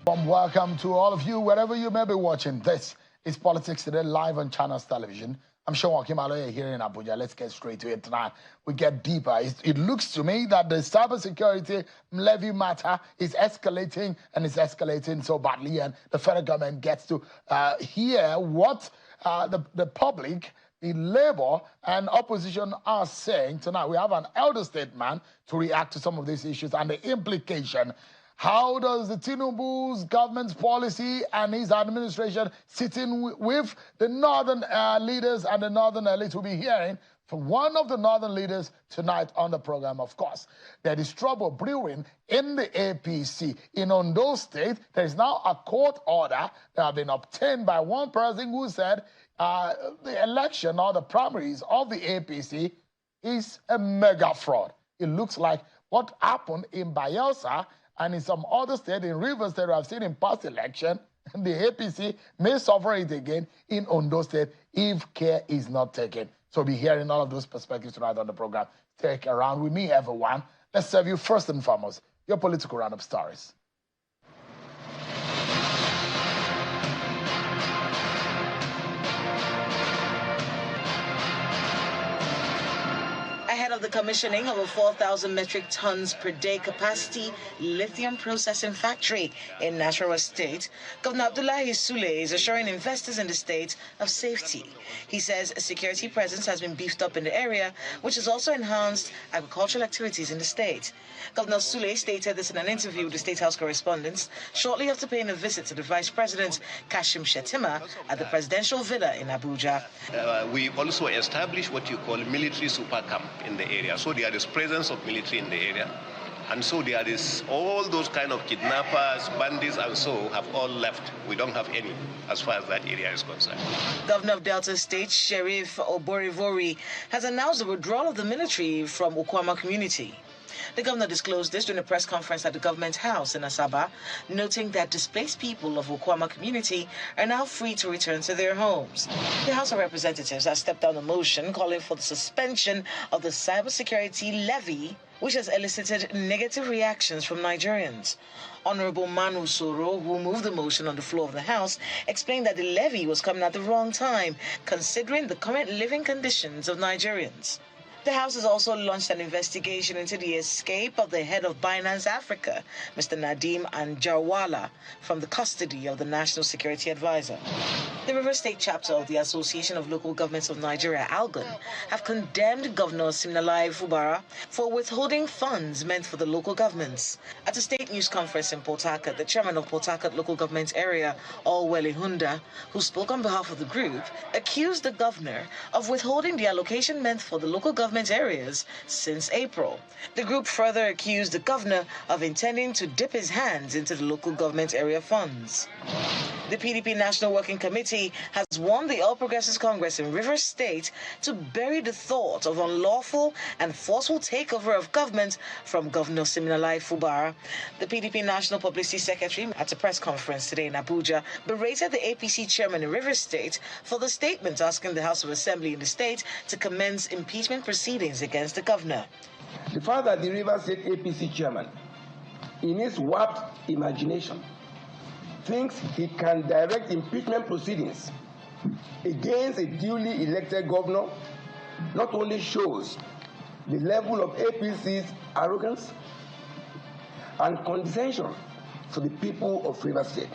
Welcome to all of you, wherever you may be watching. This is Politics Today, live on Channels Television. I'm Sean Kimaloye here in Abuja. Let's get straight to it tonight. We get deeper. It looks to me that the cybersecurity levy matter is escalating, and it's escalating so badly, and the federal government gets to hear what the public, the Labour and opposition are saying tonight. We have an elder statesman to react to some of these issues and the implication. How does the Tinubu's government's policy and his administration sitting with the northern leaders and the northern elite? We'll be hearing from one of the northern leaders tonight on the program, of course. There is trouble brewing in the APC. In Ondo State, there is now a court order that has been obtained by one person who said the election or the primaries of the APC is a mega fraud. It looks like what happened in Bayelsa and in some other states, in Rivers State, I've seen in past election, the APC may suffer it again in Ondo State if care is not taken. So we'll be hearing all of those perspectives tonight on the program. Stick around with me, everyone. Let's serve you first and foremost your political roundup stories. Ahead of the commissioning of a 4,000 metric tons per day capacity lithium processing factory in Nasarawa State, Governor Abdullahi Sule is assuring investors in the state of safety. He says a security presence has been beefed up in the area, which has also enhanced agricultural activities in the state. Governor Sule stated this in an interview with the State House correspondents shortly after paying a visit to the Vice President, Kashim Shettima, at the presidential villa in Abuja. We also established what you call military super camp in the area. So there is presence of military in the area. And so there is all those kind of kidnappers, bandits, and so have all left. We don't have any as far as that area is concerned. Governor of Delta State, Sheriff Oborivori, has announced the withdrawal of the military from Okwama community. The governor disclosed this during a press conference at the government house in Asaba, noting that displaced people of Okwama community are now free to return to their homes. The House of Representatives has stepped down a motion calling for the suspension of the cybersecurity levy, which has elicited negative reactions from Nigerians. Honorable Manu Soro, who moved the motion on the floor of the House, explained that the levy was coming at the wrong time, considering the current living conditions of Nigerians. The House has also launched an investigation into the escape of the head of Binance Africa, Mr. Nadeem Anjarwalla, from the custody of the National Security Advisor. The River State chapter of the Association of Local Governments of Nigeria, ALGON, have condemned Governor Siminalayi Fubara for withholding funds meant for the local governments. At a state news conference in Port Harcourt, the chairman of Port Harcourt Local Government Area, Olwele Hunda, who spoke on behalf of the group, accused the governor of withholding the allocation meant for the local government areas since April. The group further accused the governor of intending to dip his hands into the local government area funds. The PDP National Working Committee has warned the All Progressives Congress in Rivers State to bury the thought of unlawful and forceful takeover of government from Governor Siminalayi Fubara. The PDP National Publicity Secretary at a press conference today in Abuja berated the APC chairman in Rivers State for the statement asking the House of Assembly in the state to commence impeachment proceedings against the governor. The fact that the Rivers State APC chairman, in his warped imagination, thinks he can direct impeachment proceedings against a duly elected governor not only shows the level of APC's arrogance and condescension for the people of Rivers State.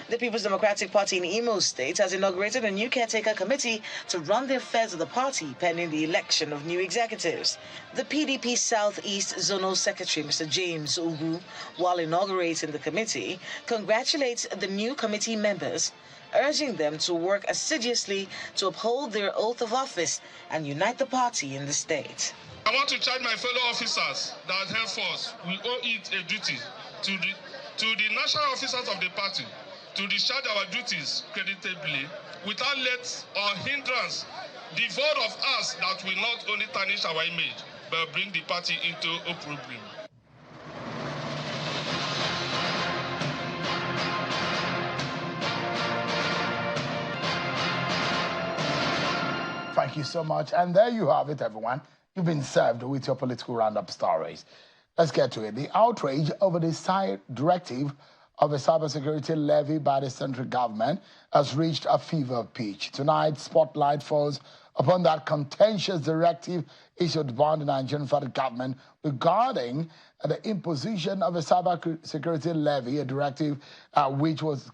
The People's Democratic Party in Imo State has inaugurated a new caretaker committee to run the affairs of the party pending the election of new executives. The PDP Southeast Zonal Secretary, Mr. James Ugu, while inaugurating the committee, congratulates the new committee members, urging them to work assiduously to uphold their oath of office and unite the party in the state. I want to charge my fellow officers that henceforth we owe it a duty to the national officers of the party to discharge our duties creditably without let or hindrance, devoid of us that will not only tarnish our image, but bring the party into opprobrium. Thank you so much. And there you have it, everyone. You've been served with your political roundup stories. Let's get to it. The outrage over the side directive of a cybersecurity levy by the central government has reached a fever pitch. Tonight, spotlight falls upon that contentious directive issued by the Nigerian federal government regarding the imposition of a cybersecurity levy, a directive which was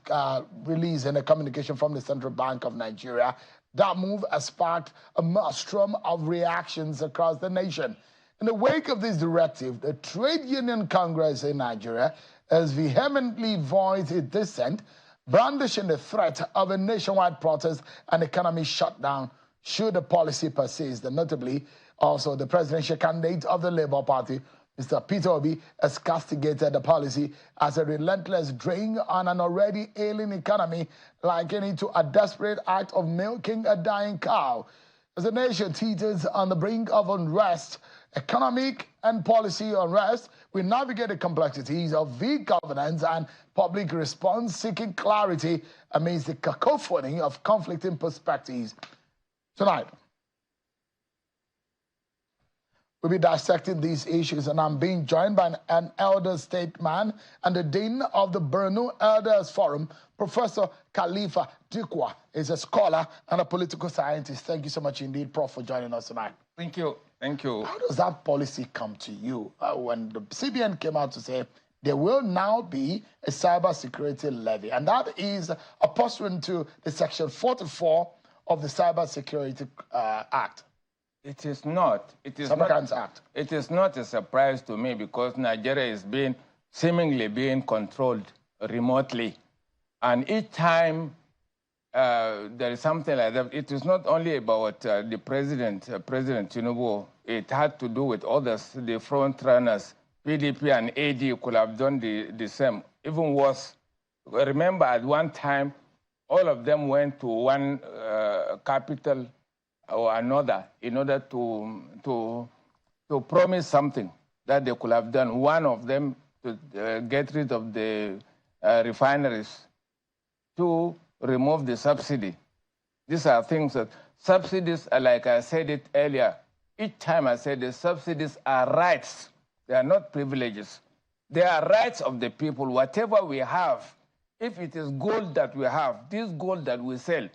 released in a communication from the Central Bank of Nigeria. That move has sparked a maelstrom of reactions across the nation. In the wake of this directive, the Trade Union Congress in Nigeria has vehemently voiced its dissent, brandishing the threat of a nationwide protest and economic shutdown should the policy persist. And notably, also the presidential candidate of the Labour Party, Mr. Peter Obi, has castigated the policy as a relentless drain on an already ailing economy, likening it to a desperate act of milking a dying cow. As the nation teeters on the brink of unrest, economic and policy unrest, we navigate the complexities of weak governance and public response, seeking clarity amidst the cacophony of conflicting perspectives. Tonight, we'll be dissecting these issues, and I'm being joined by an elder statesman and the dean of the Borno Elders Forum, Professor Khalifa Dikwa, is a scholar and a political scientist. Thank you so much indeed, Prof, for joining us tonight. Thank you. Thank you. How does that policy come to you when the CBN came out to say there will now be a cybersecurity levy, and that is a pursuant to the Section 44 of the Cybersecurity Act? It is not. It is Cybercrimes not. Act. It is not a surprise to me because Nigeria is seemingly being controlled remotely, and each time there is something like that, it is not only about the president, President Tinubu. It had to do with others, the front runners. PDP and AD could have done the same, even worse. Remember, at one time, all of them went to one capital or another in order to promise something that they could have done. One of them to get rid of the refineries, to remove the subsidy. These are things that subsidies are, like I said it earlier. Each time I said the subsidies are rights. They are not privileges. They are rights of the people. Whatever we have, if it is gold that we have, this gold that we sell,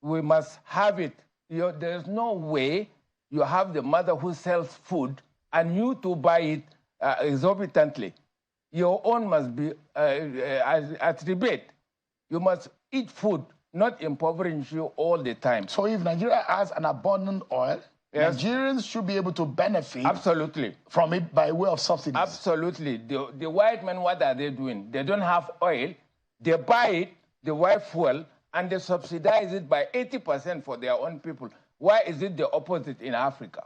we must have it. There is no way you have the mother who sells food and you to buy it exorbitantly. Your own must be at rebate. You must eat food, not impoverish you all the time. So if Nigeria has an abundant oil, yes, Nigerians should be able to benefit absolutely from it by way of subsidies. Absolutely. The white men, what are they doing? They don't have oil. They buy it, the white fuel, and they subsidize it by 80% for their own people. Why is it the opposite in Africa?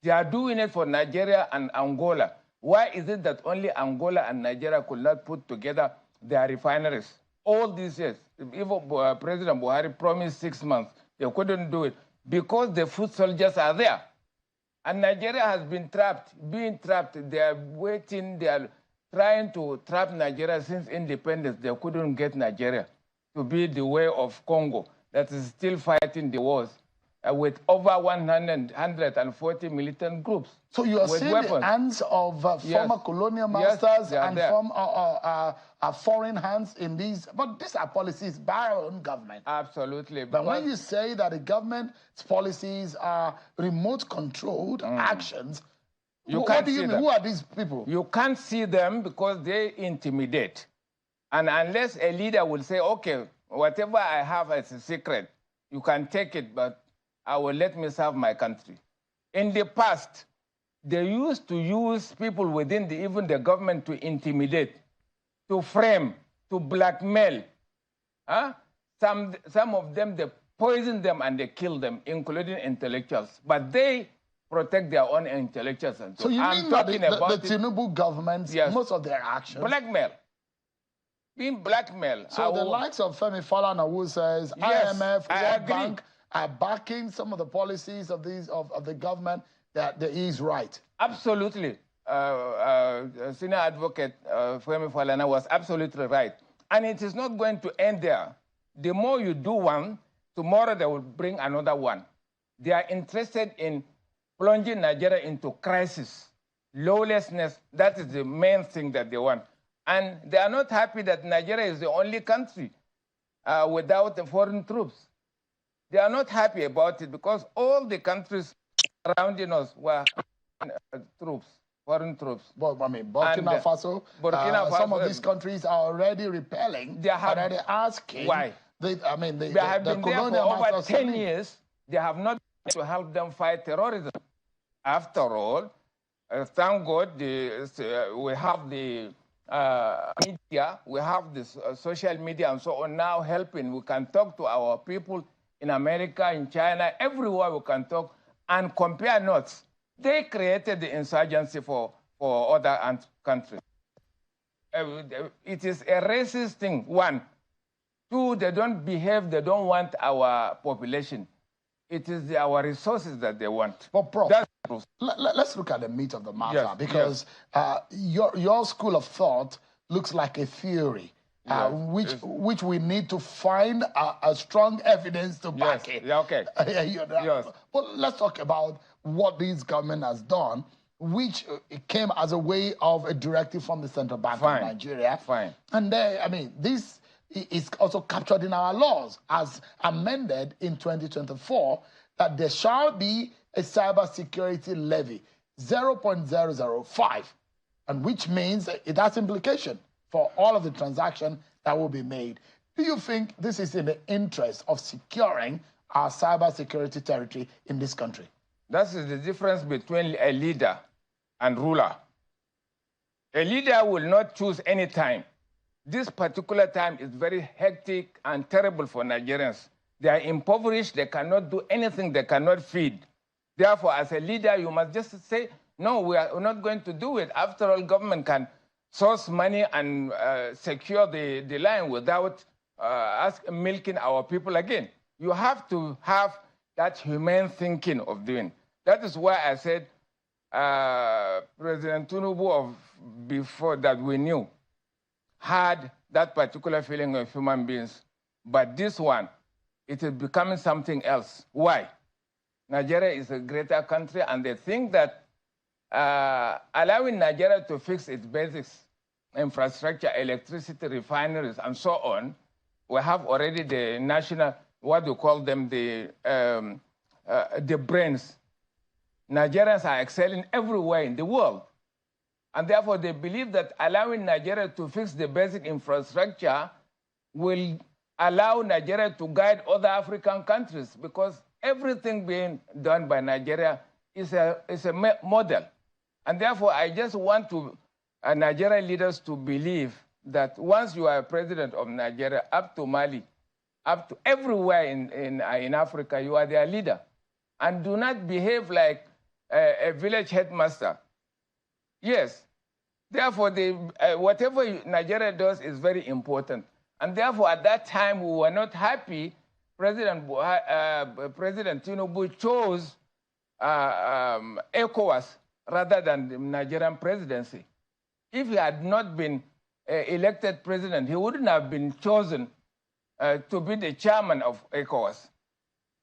They are doing it for Nigeria and Angola. Why is it that only Angola and Nigeria could not put together their refineries? All these years, even President Buhari promised 6 months, they couldn't do it because the foot soldiers are there. And Nigeria has been being trapped. They are waiting, they are trying to trap Nigeria since independence. They couldn't get Nigeria to be the way of Congo that is still fighting the wars with over 140 militant groups. So you are seeing weapons. The hands of former colonial masters and from foreign hands in these, but these are policies by our own government. Absolutely. But when you say that the government's policies are remote-controlled actions, what do you mean? Who are these people? You can't see them because they intimidate. And unless a leader will say, okay, whatever I have as a secret, you can take it, but I will let me serve my country. In the past, they used to use people within even the government to intimidate, to frame, to blackmail. Some of them, they poison them and they kill them, including intellectuals. But they protect their own intellectuals. And so you mean that the Tinubu government, yes, most of their actions? Blackmail. Being blackmailed. So the likes of Femi Falana, who says yes, IMF, World Bank are backing some of the policies of the government, that he is right. Absolutely. Senior advocate Femi Falana was absolutely right. And it is not going to end there. The more you do one, tomorrow they will bring another one. They are interested in plunging Nigeria into crisis, lawlessness. That is the main thing that they want. And they are not happy that Nigeria is the only country without the foreign troops. They are not happy about it because all the countries surrounding us were troops, foreign troops. Well, I mean, Burkina Faso, some of these countries are already repelling, they are already asking. Why? They have been there for over 10 years. They have not been to help them fight terrorism. After all, thank God we have the media, we have this social media and so on now helping. We can talk to our people in America, in China, everywhere we can talk and compare notes. They created the insurgency for other countries. It is a racist thing, one. Two, they don't behave, they don't want our population. It is our resources that they want. But Prof, let's look at the meat of the matter, because your school of thought looks like a theory, which we need to find a strong evidence to back it. But let's talk about what this government has done, which came as a way of a directive from the Central Bank of Nigeria. And I mean, this is also captured in our laws as amended in 2024, that there shall be a cybersecurity levy, 0.005, and which means it has implication for all of the transactions that will be made. Do you think this is in the interest of securing our cybersecurity territory in this country? That is the difference between a leader and ruler. A leader will not choose any time. This particular time is very hectic and terrible for Nigerians. They are impoverished, they cannot do anything, they cannot feed. Therefore, as a leader, you must just say, no, we are not going to do it. After all, government can source money and secure the line without milking our people again. You have to have that humane thinking of doing. That is why I said President Tinubu before that we knew had that particular feeling of human beings. But this one, it is becoming something else. Why? Nigeria is a greater country, and they think that allowing Nigeria to fix its basics, infrastructure, electricity, refineries, and so on, we have already the national, what do you call them, the brains. Nigerians are excelling everywhere in the world. And therefore, they believe that allowing Nigeria to fix the basic infrastructure will allow Nigeria to guide other African countries, because everything being done by Nigeria is a model. And therefore, I just want Nigerian leaders to believe that once you are president of Nigeria, up to Mali, up to everywhere in Africa, you are their leader. And do not behave like a village headmaster. Yes. Therefore, whatever Nigeria does is very important. And therefore, at that time, we were not happy. President Tinubu chose ECOWAS rather than the Nigerian presidency. If he had not been elected president, he wouldn't have been chosen to be the chairman of ECOWAS.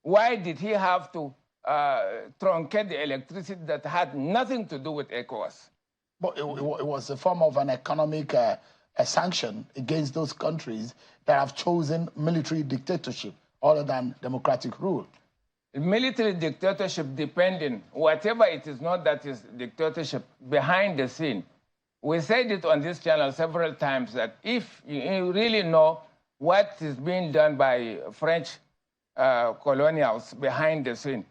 Why did he have to truncate the electricity that had nothing to do with ECOWAS? But it was a form of an economic sanction against those countries that have chosen military dictatorship other than democratic rule. Military dictatorship, depending, whatever it is not that is dictatorship, behind the scene. We said it on this channel several times that if you really know what is being done by French colonials behind the scene,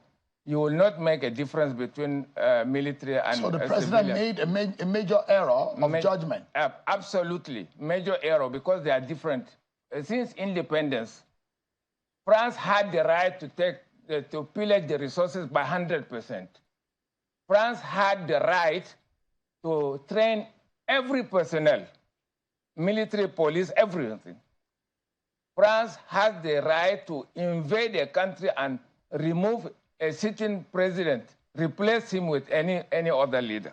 you will not make a difference between military and so the president made a major error of judgment. Absolutely, major error, because they are different. Since independence, France had the right to pillage the resources by 100%. France had the right to train every personnel, military, police, everything. France has the right to invade a country and remove a sitting president, replace him with any other leader.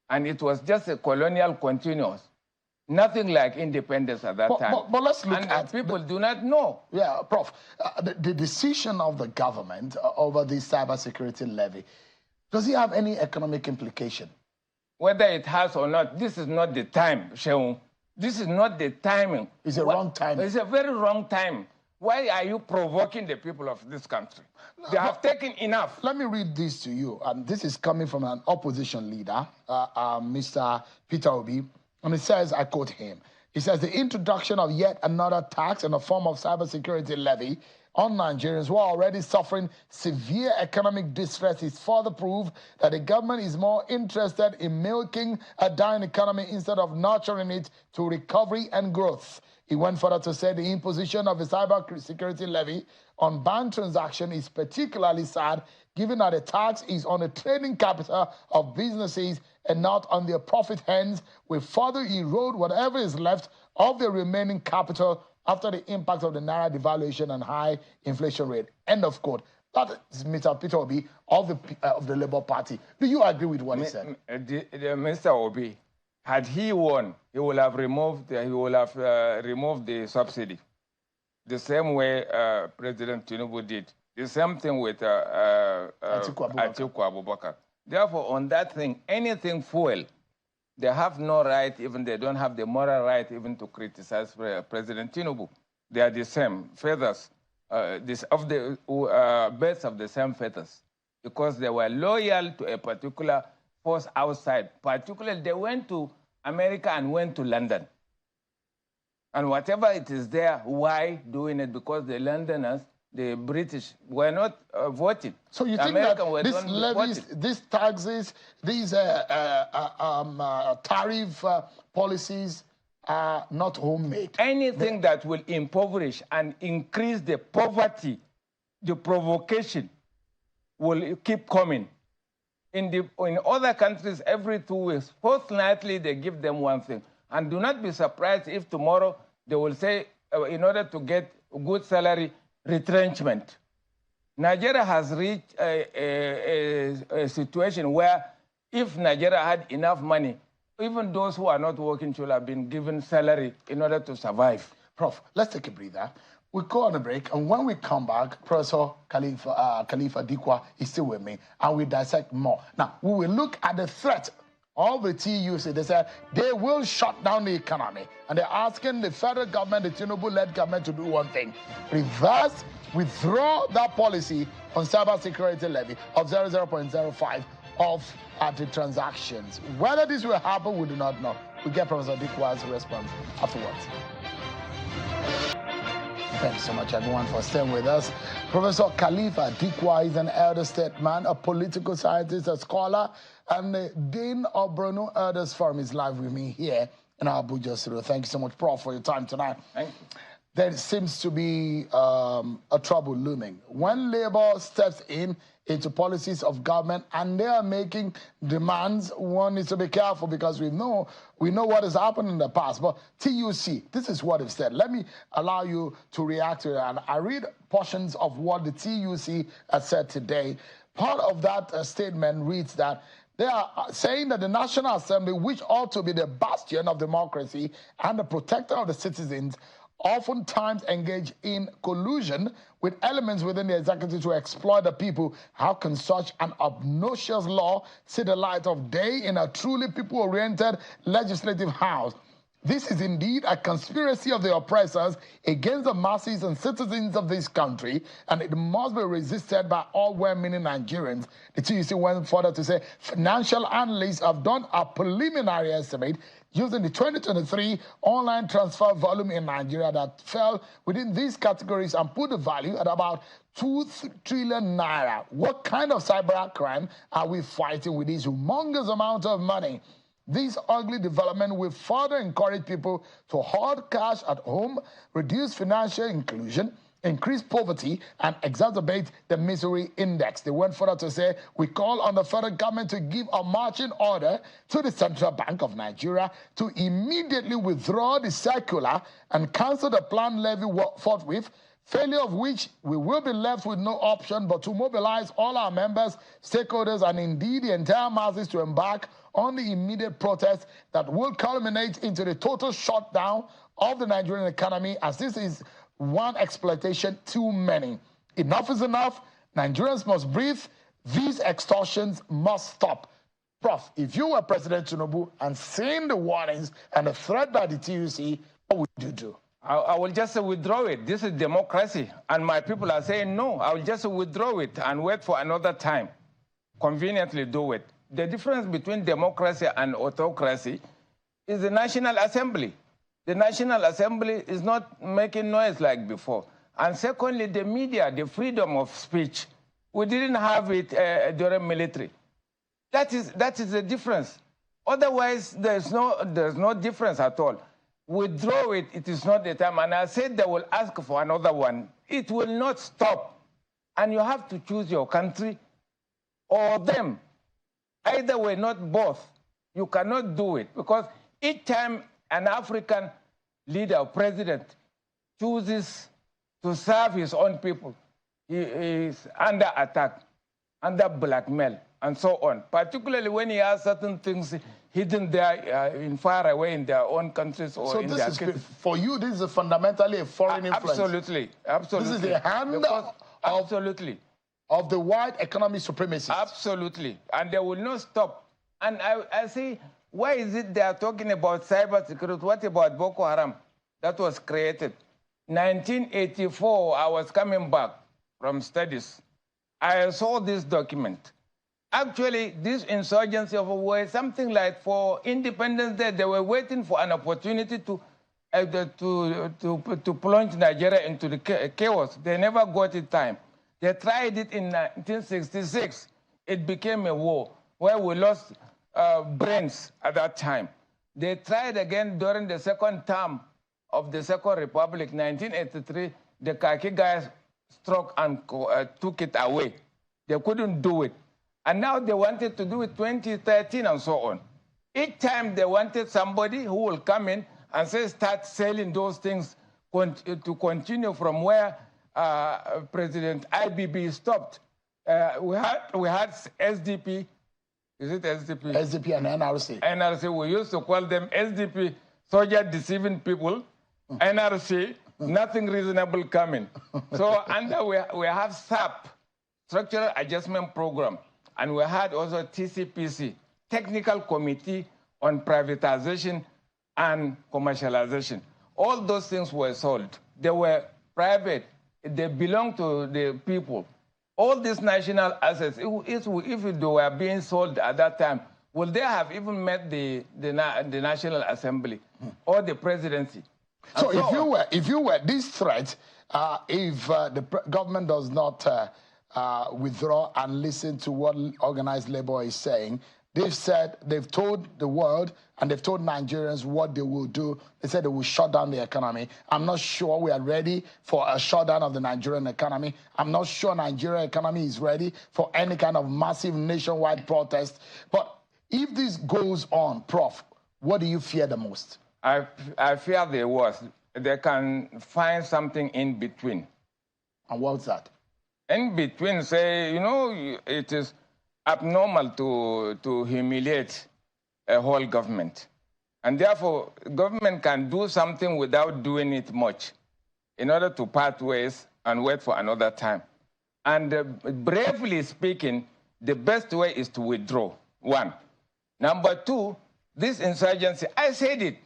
And it was just a colonial continuous. Nothing like independence at that time. But let's look at... people do not know. Yeah, Prof, the decision of the government over the cybersecurity levy, does it have any economic implication? whether it has or not, this is not the time, Sheung. This is not the timing. It's a wrong time. It's a very wrong time. Why are you provoking the people of this country? They have taken enough. Let me read this to you. This is coming from an opposition leader, Mr. Peter Obi. And it says, I quote him, he says, the introduction of yet another tax in the form of cybersecurity levy on Nigerians who are already suffering severe economic distress is further proof that the government is more interested in milking a dying economy instead of nurturing it to recovery and growth. He went further to say the imposition of a cybersecurity levy on bank transactions is particularly sad, given that the tax is on the trading capital of businesses and not on their profit hence, will further erode whatever is left of the remaining capital after the impact of the Naira devaluation and high inflation rate. End of quote. That is Mr. Peter Obi of the Labour Party. Do you agree with what he said? Mr. Obi, had he won, he would have removed the subsidy, the same way President Tinubu did. The same thing with Atiku Abubakar. Therefore, on that thing, anything fuel, they have no right, even they don't have the moral right even to criticize President Tinubu. They are the same feathers, birds of the same feathers, because they were loyal to a particular force outside. Particularly, they went to America and went to London. And whatever it is there, why doing it? Because the Londoners, the British, were not voting. So you think that these levies, these taxes, these tariff policies are not homemade? Anything that will impoverish and increase the poverty, the provocation, will keep coming. In other countries, every 2 weeks, fortnightly, they give them one thing. And do not be surprised if tomorrow they will say, in order to get a good salary, retrenchment. Nigeria has reached a situation where if Nigeria had enough money, even those who are not working should have been given salary in order to survive. Prof, let's take a breather. We'll go on a break, and when we come back, Professor Khalifa Dikwa is still with me, and we dissect more. Now, we will look at the threat of the TUC. They said they will shut down the economy, and they're asking the federal government, the Tinubu-led government, to do one thing: withdraw that policy on cybersecurity levy of 0.05 of the transactions. Whether this will happen, we do not know. We'll get Professor Dikwa's response afterwards. Thanks so much, everyone, for staying with us. Professor Khalifa Dikwa is an elder statesman, a political scientist, a scholar, and the Dean of Bruno Elders Forum is live with me here in our Abuja studio. Thank you so much, Prof, for your time tonight. Thank you. There seems to be a trouble looming. When Labour steps into policies of government and they are making demands, one needs to be careful, because we know what has happened in the past. But TUC, this is what it said. Let me allow you to react to it. And I read portions of what the TUC has said today. Part of that statement reads that they are saying that the National Assembly, which ought to be the bastion of democracy and the protector of the citizens, oftentimes engage in collusion with elements within the executive to exploit the people. How can such an obnoxious law see the light of day in a truly people-oriented legislative house? This is indeed a conspiracy of the oppressors against the masses and citizens of this country, and it must be resisted by all well-meaning Nigerians. The TUC went further to say financial analysts have done a preliminary estimate using the 2023 online transfer volume in Nigeria that fell within these categories and put the value at about 2 trillion naira. What kind of cyber crime are we fighting with this humongous amount of money? This ugly development will further encourage people to hoard cash at home, reduce financial inclusion, increase poverty, and exacerbate the misery index. They went further to say, we call on the federal government to give a marching order to the Central Bank of Nigeria to immediately withdraw the circular and cancel the planned levy forthwith, failure of which we will be left with no option but to mobilize all our members, stakeholders, and indeed the entire masses to embark on the immediate protest that will culminate into the total shutdown of the Nigerian economy, as this is one exploitation too many. Enough is enough. Nigerians must breathe. These extortions must stop. Prof, if you were President Tinubu and seeing the warnings and the threat by the TUC, what would you do? I will just withdraw it. This is democracy. And my people are saying, no, I will just withdraw it and wait for another time. Conveniently do it. The difference between democracy and autocracy is the National Assembly. The National Assembly is not making noise like before. And secondly, the media, the freedom of speech. We didn't have it during military. That is the difference. Otherwise, there's no difference at all. Withdraw it, it is not the time. And I said they will ask for another one. It will not stop. And you have to choose your country or them. Either way, not both. You cannot do it. Because each time an African leader or president chooses to serve his own people, he is under attack, under blackmail, and so on. Particularly when he has certain things hidden there in far away in their own countries or in their countries. For you, this is fundamentally a foreign influence. Absolutely, absolutely. This is the hand absolutely of the white economic supremacy. Absolutely, and they will not stop. And I say, why is it they are talking about cybersecurity? What about Boko Haram that was created? 1984, I was coming back from studies. I saw this document. Actually, this insurgency of war, something like for Independence Day, they were waiting for an opportunity to plunge Nigeria into the chaos. They never got it time. They tried it in 1966. It became a war where we lost brains at that time. They tried again during the second term of the Second Republic, 1983. The Khaki guys struck and took it away. They couldn't do it. And now they wanted to do it 2013 and so on. Each time they wanted somebody who will come in and say, start selling those things to continue from where President IBB stopped. We had SDP. Is it SDP? SDP and NRC. NRC, we used to call them SDP, soldier deceiving people. NRC, nothing reasonable coming. So under we have SAP, Structural Adjustment Program. And we had also TCPC, Technical Committee on Privatization and Commercialization. All those things were sold. They were private. They belonged to the people. All these national assets, if they were being sold at that time, would they have even met the National Assembly or the presidency? So if you were this threat, if the government does not withdraw and listen to what organized labor is saying, they've told the world and they've told Nigerians what they will do. They said they will shut down the economy. I'm not sure we are ready for a shutdown of the Nigerian economy. I'm not sure Nigerian economy is ready for any kind of massive nationwide protest. But if this goes on, Prof, what do you fear the most? I fear the worst. They can find something in between. And what's that? In between, say, you know, it is abnormal to humiliate a whole government. And therefore, government can do something without doing it much in order to part ways and wait for another time. And bravely speaking, the best way is to withdraw, one. Number two, this insurgency, I said it,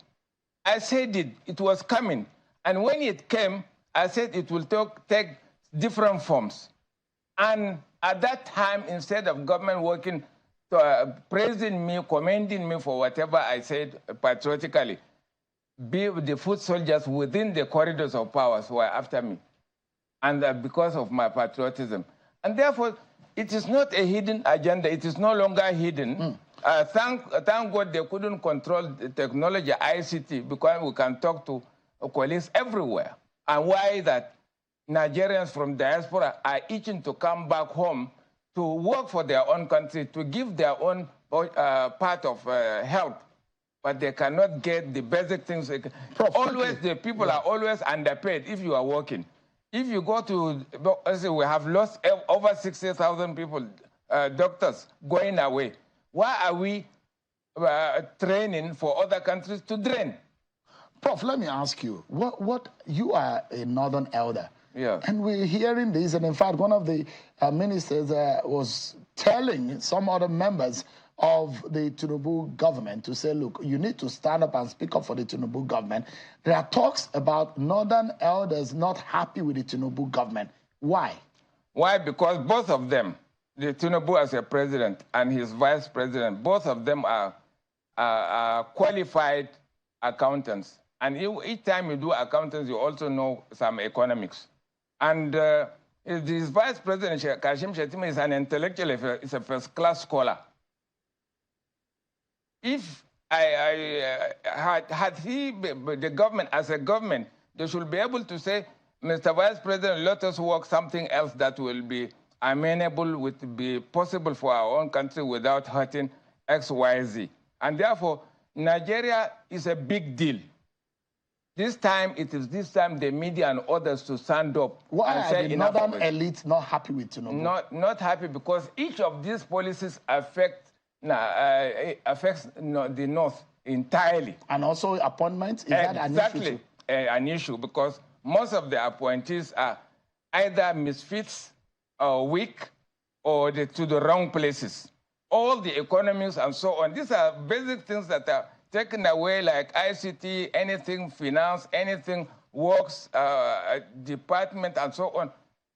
it was coming. And when it came, I said it will take different forms. And at that time, instead of government working, praising me, commending me for whatever I said patriotically, the foot soldiers within the corridors of powers were after me. And because of my patriotism. And therefore, it is not a hidden agenda. It is no longer hidden. Thank God they couldn't control the technology, ICT, because we can talk to colleagues everywhere. And why that Nigerians from diaspora are itching to come back home to work for their own country, to give their own part of help, but they cannot get the basic things. Always, the people are always underpaid if you are working. If you go to, we have lost over 60,000 people, doctors going away. Why are we training for other countries to drain? Prof, let me ask you, what you are a northern elder. Yeah. And we're hearing this, and in fact, one of the ministers was telling some other members of the Tinubu government to say, look, you need to stand up and speak up for the Tinubu government. There are talks about northern elders not happy with the Tinubu government. Why? Why? Because both of them, the Tinubu as a president and his vice president, both of them are qualified accountants. And each time you do accountants, you also know some economics. And his vice president, Kashim Shettima, is an intellectual, is a first-class scholar. If had he, the government, as a government, they should be able to say, Mr. Vice President, let us work something else that will be amenable, would be possible for our own country without hurting X, Y, Z. And therefore, Nigeria is a big deal. This time, it is the media and others to stand up. Why and are say the northern elite not happy with Tinubu? Not happy because each of these policies affects the North entirely. And also appointments? Is that an issue? Exactly, an issue, because most of the appointees are either misfits or weak or to the wrong places. All the economics and so on, these are basic things that are taken away, like ICT, anything finance, anything works, department and so on,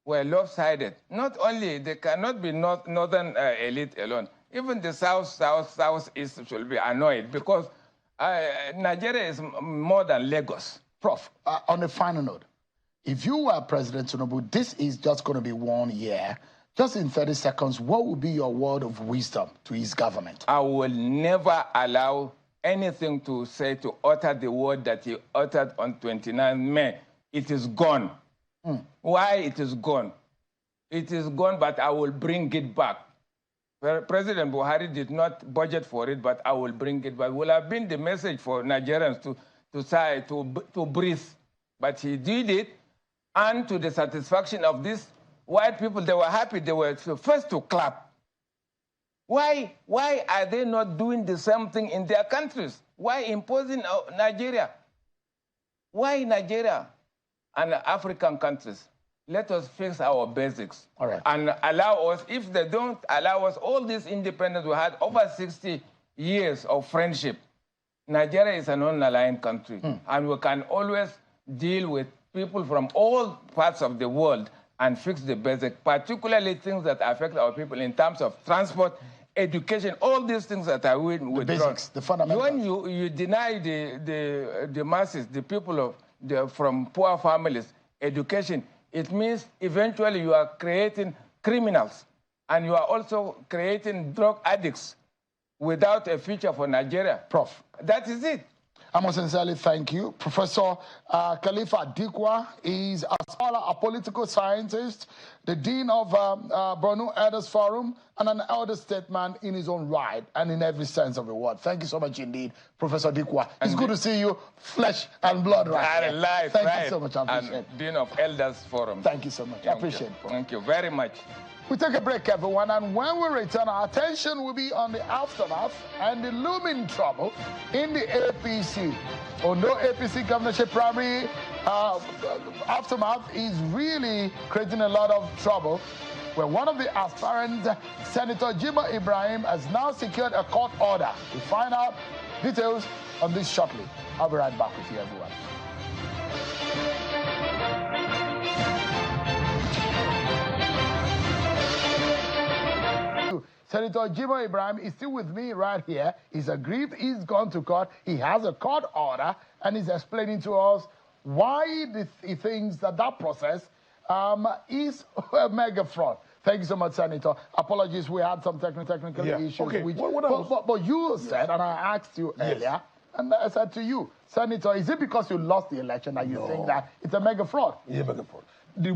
were lopsided. Not only, they cannot be northern elite alone. Even the southeast should be annoyed because Nigeria is more than Lagos. Prof, on a final note, if you were President Tinubu, this is just going to be 1 year. Just in 30 seconds, what would be your word of wisdom to his government? I will never allow anything to utter the word that he uttered on 29 May. It is gone. Why it is gone? It is gone, but I will bring it back. President Buhari did not budget for it, but I will bring it back. It will have been the message for Nigerians to breathe. But he did it, and to the satisfaction of these white people, they were happy. They were the first to clap. Why are they not doing the same thing in their countries? Why imposing Nigeria? Why Nigeria and African countries? Let us fix our basics. All right. And allow us, if they don't allow us, all this independence, we had over 60 years of friendship. Nigeria is an unaligned country, and we can always deal with people from all parts of the world and fix the basic, particularly things that affect our people in terms of transport, education, all these things that are withdrawn. The basics, the fundamentals. When you deny the masses, the people from poor families, education, it means eventually you are creating criminals, and you are also creating drug addicts without a future for Nigeria. Prof. That is it. I must sincerely thank you. Professor Khalifa Dikwa is a scholar, a political scientist, the dean of Borno Elders Forum, and an elder statesman in his own right and in every sense of the word. Thank you so much indeed, Professor Dikwa. It's good to see you, flesh and blood right here. Life, Thank you so much. I appreciate it. And dean of Elders Forum. Thank you so much. I appreciate it. Thank you very much. We take a break, everyone, and when we return, our attention will be on the aftermath and the looming trouble in the APC. Ondo APC governorship primary aftermath is really creating a lot of trouble, where one of the aspirants, Senator Jimoh Ibrahim, has now secured a court order. We'll find out details on this shortly. I'll be right back with you, everyone. Senator Jimoh Ibrahim is still with me right here. He's agreed, he's gone to court, he has a court order, and he's explaining to us why he thinks that process is a mega fraud. Thank you so much, Senator. Apologies, we had some technical issues. Okay. But you said, and I asked you earlier, and I said to you, Senator, is it because you lost the election that you think that it's a mega fraud? It's a mega fraud.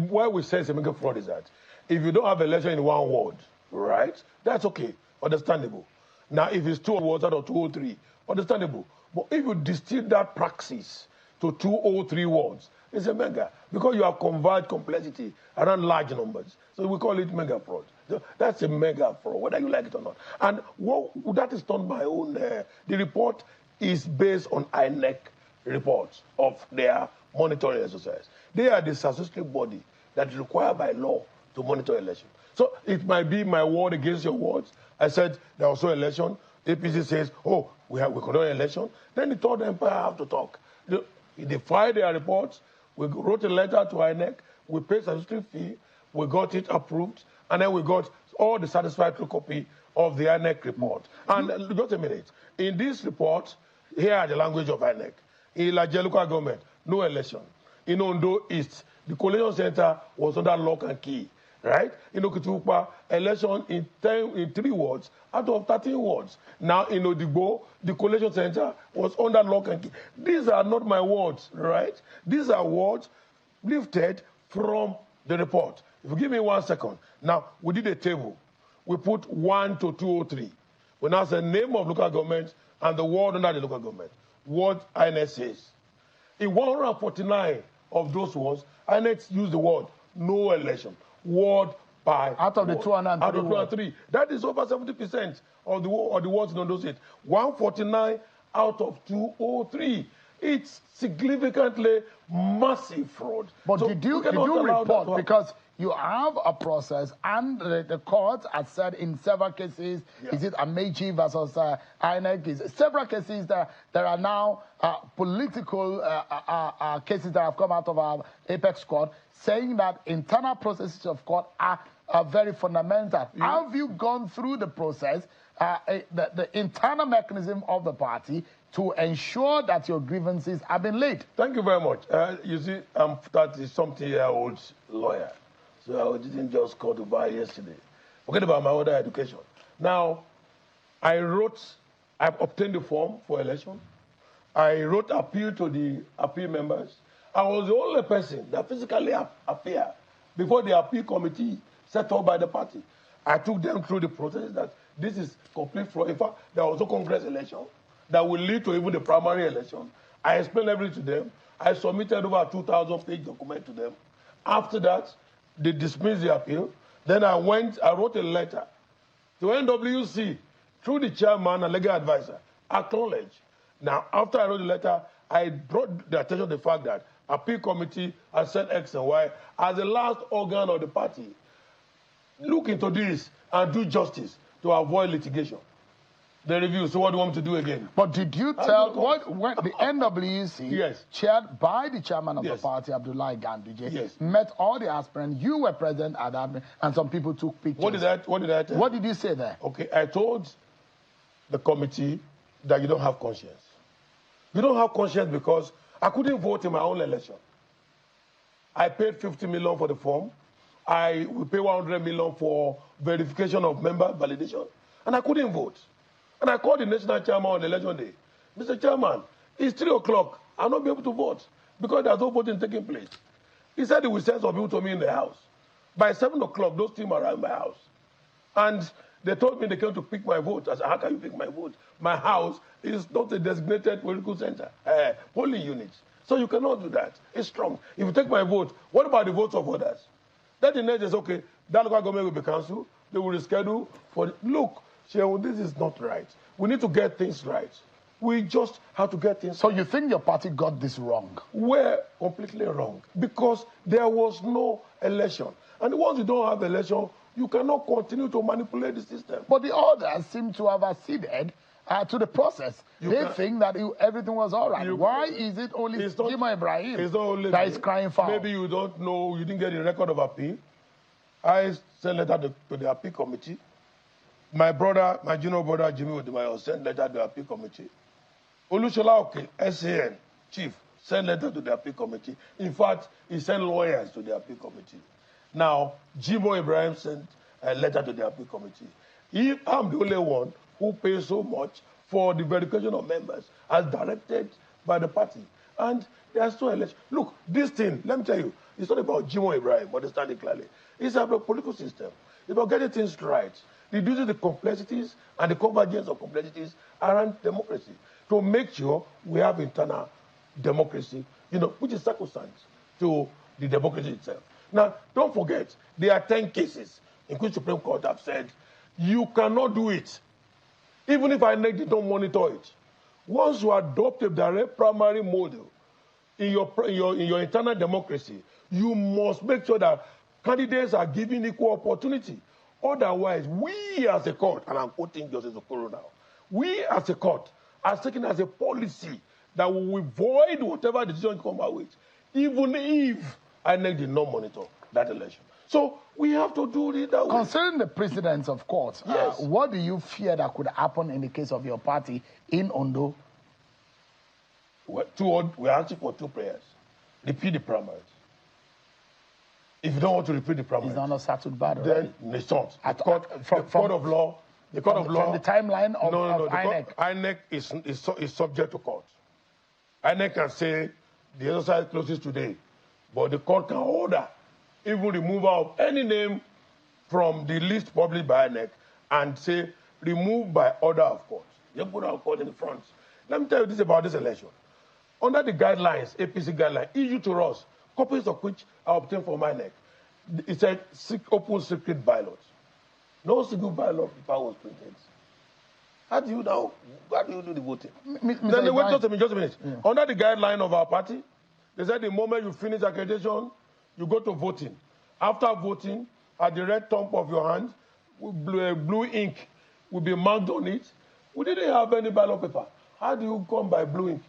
Why we say it's a mega fraud is that if you don't have election in one ward, right, that's okay, understandable. Now, if it's 2 wards out of 203, understandable. But if you distill that praxis to 203 wards, it's a mega, because you have converged complexity around large numbers. So we call it mega fraud. That's a mega fraud, whether you like it or not. And that is done by own. The report is based on INEC reports of their monitoring exercise. They are the statutory body that is required by law to monitor election. So it might be my word against your words. I said there was no election. APC says, oh, we conduct an election. Then the Third Empire have to talk. They filed their reports. We wrote a letter to INEC. We paid statutory fee. We got it approved. And then we got all the satisfactory copy of the INEC report. And just a minute. In this report, here are the language of INEC. In Ilaje local government, no election. In Ondo East, the collation center was under lock and key. Right? In Okitupa, election in 3 wards out of 13 wards. Now in Odigbo, the collation center was under lock and key. These are not my words, right? These are words lifted from the report. If you give me 1 second. Now, we did a table. We put 1 to 203. We now say name of local government and the ward under the local government. What INEC says. In 149 of those words, INEC used the word no election. Word by out of word. The 203. Out of 203. That is over 70% of the words in Ondo State. 149 out of 203. It's significantly massive fraud. But so did you report, because you have a process, and the court has said in several cases, is it Amechi versus INEC, is several cases that there are now political cases that have come out of our Apex Court, saying that internal processes of court are very fundamental. Have you gone through the process, the internal mechanism of the party, to ensure that your grievances have been laid? Thank you very much. You see, I'm 30-something-year-old lawyer, so I didn't just call to buy yesterday. Forget about my other education. Now, I've obtained the form for election. I wrote appeal to the appeal members. I was the only person that physically appeared before the appeal committee set up by the party. I took them through the process that this is complete fraud. In fact, there was no Congress election that will lead to even the primary election. I explained everything to them. I submitted over a 2,000-page document to them. After that, they dismissed the appeal. Then I wrote a letter to NWC through the chairman and legal advisor, acknowledge. Now, after I wrote the letter, I brought the attention to the fact that appeal committee has said X and Y as the last organ of the party. Look into this and do justice to avoid litigation. The review. So what do you want me to do again? But did you tell when the NWC, chaired by the chairman of the party, Abdullahi Ganduje, met all the aspirants? You were present at that, and some people took pictures. What did I tell you? What did you say there? Okay, I told the committee that you don't have conscience. You don't have conscience because I couldn't vote in my own election. I paid 50 million for the form. I will pay 100 million for verification of member validation, and I couldn't vote. And I called the national chairman on election day. Mr. Chairman, it's 3 o'clock. I'll not be able to vote because there's no voting taking place. He said he will send some people to me in the house. By 7 o'clock, those teams arrived at my house. And they told me they came to pick my vote. I said, how can you pick my vote? My house is not a designated political center, polling unit. So you cannot do that. It's strong. If you take my vote, what about the votes of others? Then the next is, okay, that local government will be cancelled. They will reschedule for... Look, Shehu, this is not right. We need to get things right. We just have to get things right. So you think your party got this wrong? We're completely wrong because there was no election. And once you don't have election, you cannot continue to manipulate the system. But the others seem to have acceded to the process. They think that everything was all right. Why is it only Jimoh Ibrahim that is crying foul? Maybe you don't know, you didn't get the record of appeal. I sent a letter to the appeal committee. My junior brother, Jimmy Odimayo, sent letter to the appeal committee. Olushola Oke, SAN, chief, sent letter to the appeal committee. In fact, he sent lawyers to the appeal committee. Now, Jimoh Ibrahim sent a letter to the appeal committee. I'm the only one who pays so much for the verification of members as directed by the party. And there's no election. Look, this thing, let me tell you, it's not about Jimoh Ibrahim, understand it clearly. It's about the political system. It's about getting things right. Reducing the complexities and the convergence of complexities around democracy to make sure we have internal democracy, which is sacrosanct to the democracy itself. Now, don't forget, there are 10 cases in which the Supreme Court have said, you cannot do it, even if INEC don't monitor it. Once you adopt a direct primary model in your internal democracy, you must make sure that candidates are given equal opportunity. Otherwise, we as a court, and I'm quoting Justice Okoro now, we as a court are taking as a policy that we will void whatever decision you come out with, even if INEC did not monitor that election. So we have to do it that way. Concerning the precedence of courts, yes. What do you fear that could happen in the case of your party in Ondo? We're asking for 2 prayers. Repeat the primaries. If you don't want to repeat the primaries, it's not a settled battle. Then it's not. The court of law. The court of law. From the timeline of, no, INEC. INEC is subject to court. INEC can say the exercise closes today, but the court can order even removal of any name from the list published by INEC and say remove by order of court. You put our court in the front. Let me tell you this about this election. Under the guidelines, APC guidelines, issued to us, copies of which are obtained from INEC, it said open secret ballot. No single ballot paper was printed. How do you do the voting? Wait, just a minute. Yeah. Under the guideline of our party, they said the moment you finish accreditation, you go to voting. After voting, at the red thumb of your hand, blue ink will be marked on it. We didn't have any ballot paper. How do you come by blue ink?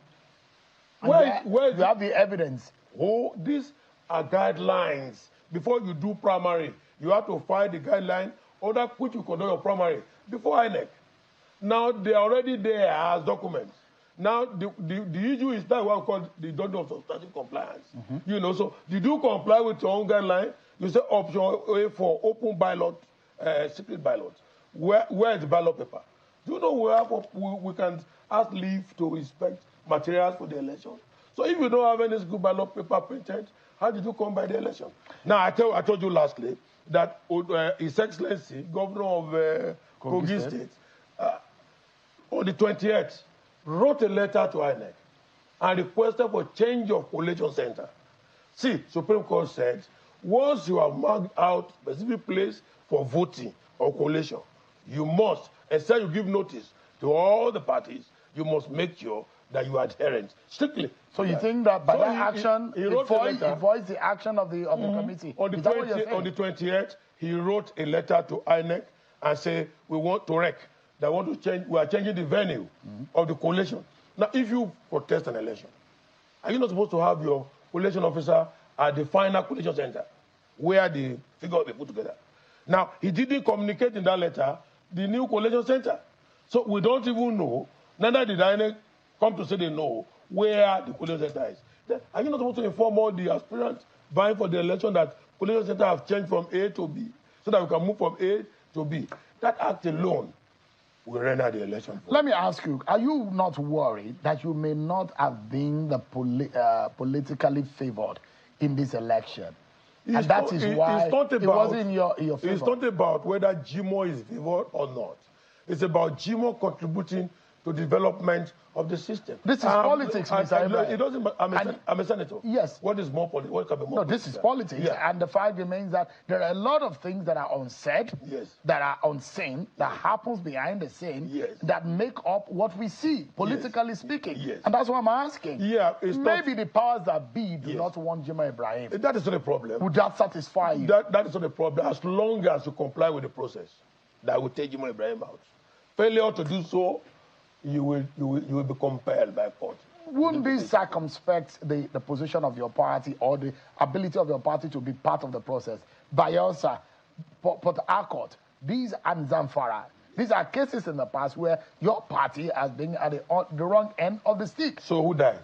Where you have the evidence. Oh, these are guidelines. Before you do primary, you have to file the guideline under which you conduct your primary before INEC. Now, they are already there as documents. Now, the issue is that what we call the doctrine of substantive compliance. You know, so did you comply with your own guideline? You say option A for open ballot, secret ballot. Where is the ballot paper? Do you know where we can ask leave to inspect materials for the election? So if you don't have any good ballot paper printed, how did you come by the election? Now, I told you lastly that His Excellency, Governor of Kogi State, on the 28th, wrote a letter to INEC and requested for change of collation center. See, Supreme Court said, once you have marked out a specific place for voting or collation, you must, instead you give notice to all the parties, you must make sure that you are adherent strictly. So you think that by that action, he voids the action of the committee? On the 28th, he wrote a letter to INEC and said, we want to rec. That want to change, we are changing the venue of the collation. Now, if you protest an election, are you not supposed to have your collation officer at the final collation center where the figure will be put together? Now, he didn't communicate in that letter the new collation center. So we don't even know, neither did INEC come to say they know where the collation center is. Then, are you not supposed to inform all the aspirants vying for the election that collation center have changed from A to B so that we can move from A to B? That act alone will render the election. Let me ask you, are you not worried that you may not have been the politically favored in this election? And that is why it wasn't in your favor. It's not about whether GMO is favored or not. It's about GMO contributing to development of the system. This is politics, Mr. Ibrahim. It doesn't. I'm a senator. Yes. What is more politics? What can be more? No, this is politics, and the fact remains that there are a lot of things that are unsaid, that are unseen, that happens behind the scene, that make up what we see, politically speaking. And that's what I'm asking. Maybe the powers that be do not want Jimoh Ibrahim. That is not a problem. Would that satisfy you? That is not a problem, as long as you comply with the process that will take Jimoh Ibrahim out. Failure to do so, you will be compelled by court. Wouldn't this circumspect the position of your party or the ability of your party to be part of the process? Bayelsa, Port Harcourt, these and Zamfara, these are cases in the past where your party has been at the wrong end of the stick. So who died?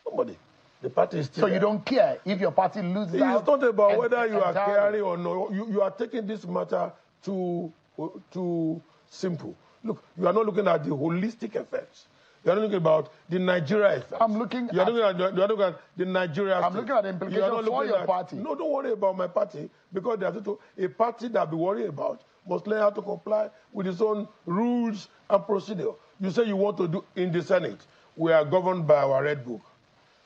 Nobody. The party is still So you don't care if your party loses out? It's not about whether you are caring or no. You are taking this matter too simple. Look, you are not looking at the holistic effects. You are not looking about the Nigeria effects. I'm looking. You are looking at the Nigeria. I'm looking at the implications for your party. No, don't worry about my party, because a party that be worried about must learn how to comply with its own rules and procedure. You say you want to do in the Senate. We are governed by our Red Book.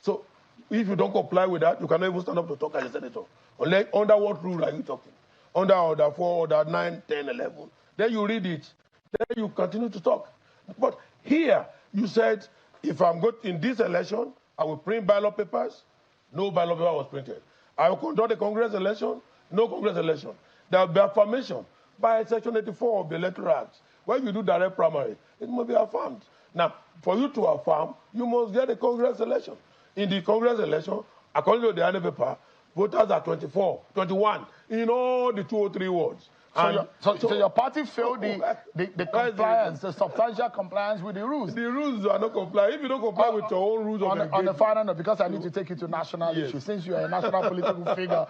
So if you don't comply with that, you cannot even stand up to talk as a senator. Under what rule are you talking? Under Order 4, Order 9, 10, 11. Then you read it. Then you continue to talk. But here, you said, if I'm good in this election, I will print ballot papers. No ballot paper was printed. I will conduct a Congress election. no Congress election. There will be affirmation by Section 84 of the Electoral Act. When you do direct primary, it must be affirmed. Now, for you to affirm, you must get a Congress election. In the Congress election, according to the annual paper, voters are 21 in all the 203 wards. So your party failed the compliance, the substantial compliance with the rules. The rules are not compliant. If you don't comply with your own rules on the final note, because I need to take you to national issues, since you are a national political figure,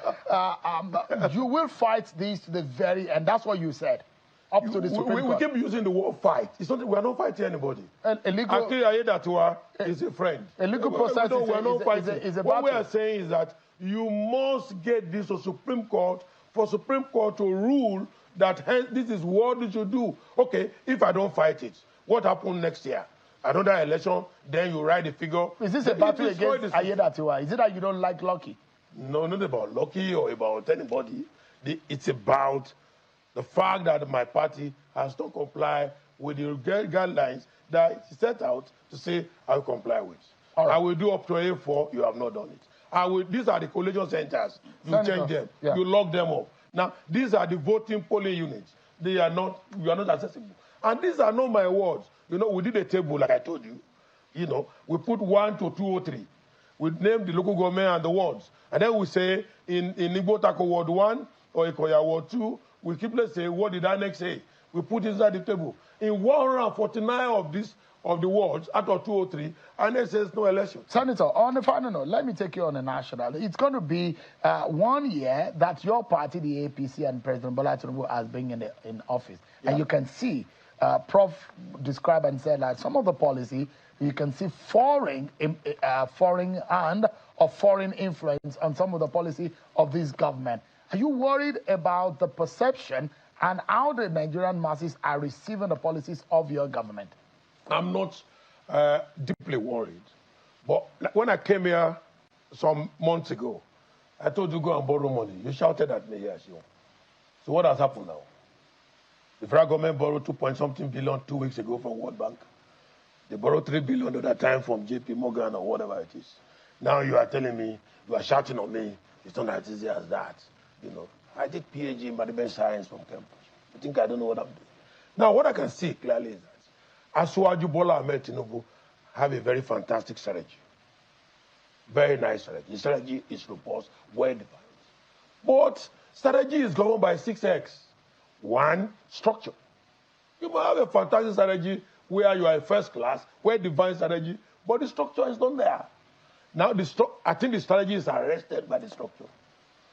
you will fight these to the very end. That's what you said. Up to the Supreme Court. We keep using the word fight. It's not, we are not fighting anybody. Actually, Ayedatua is a friend. A legal process is a What we battle. are saying is that you must get this to Supreme Court for Supreme Court to rule that this is what you should do. Okay, if I don't fight it, what happens next year? Another election, then you write the figure. Is this a battle against Ayedatua? Is it that you don't like Lucky? No, not about Lucky or about anybody. It's about the fact that my party has not complied with the guidelines that it's set out to say I will comply with. Right. I will do up to A4, you have not done it. These are the collation centers. You change them. Yeah. You lock them up. Now, these are the voting polling units. You are not accessible. And these are not my words. You know, we did a table, like I told you. You know, we put 1 to 203. We name the local government and the wards. And then we say, in Igbo Tako Ward 1 or Ikoya Ward 2, we keep, let's say, what did Annex say? We put inside the table. In 149 of the wards, out of 203, Annex says no election. Senator, on the final note, let me take you on a national. It's going to be 1 year that your party, the APC, and President Bola Tinubu has been in office. Yeah. And you can see, Prof described and said that some of the policy, you can see foreign hand or foreign influence on some of the policy of this government. Are you worried about the perception and how the Nigerian masses are receiving the policies of your government? I'm not deeply worried. But when I came here some months ago, I told you go and borrow money. You shouted at me here, Shion. So what has happened now? The federal government borrowed 2-point-something billion 2 weeks ago from World Bank. They borrowed 3 billion at that time from JP Morgan or whatever it is. Now you are telling me, you are shouting on me, it's not as easy as that. You know, I did PhD in management science from campus. You think I don't know what I'm doing? Now, what I can see clearly is that Asuwaju Bola Ahmed Tinubu have a very fantastic strategy. Very nice strategy. The strategy is robust, well-defined. But strategy is governed by 6X. 1, structure. You might have a fantastic strategy where you are first class, well-defined strategy, but the structure is not there. Now, I think the strategy is arrested by the structure.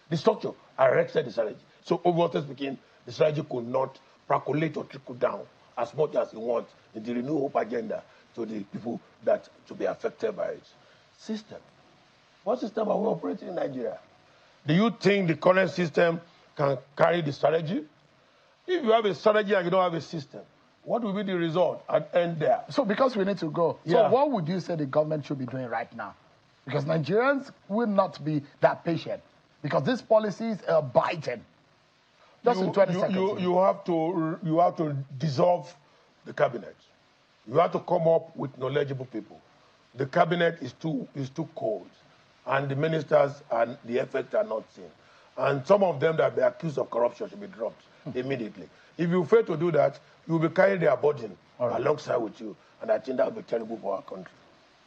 The structure arrested the strategy. So, overall speaking, the strategy could not percolate or trickle down as much as it wants in the Renew Hope agenda to the people that to be affected by its system. What system are we operating in Nigeria? Do you think the current system can carry the strategy? If you have a strategy and you don't have a system, what will be the result at end there? So because we need to go, so what would you say the government should be doing right now? Because Nigerians will not be that patient. Because these policies are biting. Just in 20 seconds. You have to dissolve the cabinet. You have to come up with knowledgeable people. The cabinet is too cold, and the ministers and the effect are not seen. And some of them that be accused of corruption should be dropped immediately. If you fail to do that, you will be carrying their burden alongside with you, and I think that would be terrible for our country.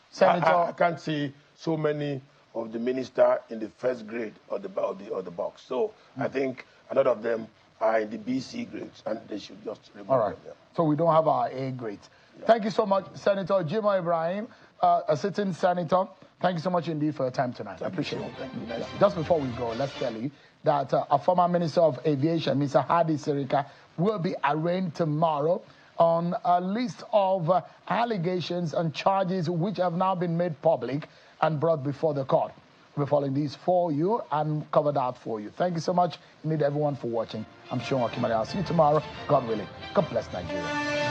Senator, I can't see so many of the minister in the first grade of the box. So I think a lot of them are in the BC grades, and they should just remove them. Yeah. So we don't have our A grades. Yeah. Thank you so much, Senator Jimoh Ibrahim, a sitting senator. Thank you so much indeed for your time tonight. I appreciate it. Thank you. Yeah. Just before we go, let's tell you that a former Minister of Aviation, Mr. Hadi Sirika, will be arraigned tomorrow on a list of allegations and charges which have now been made public and brought before the court. We're following these for you and covered out for you. Thank you so much, indeed, everyone, for watching. I'm Sean Akimale. I'll see you tomorrow, God willing. God bless Nigeria.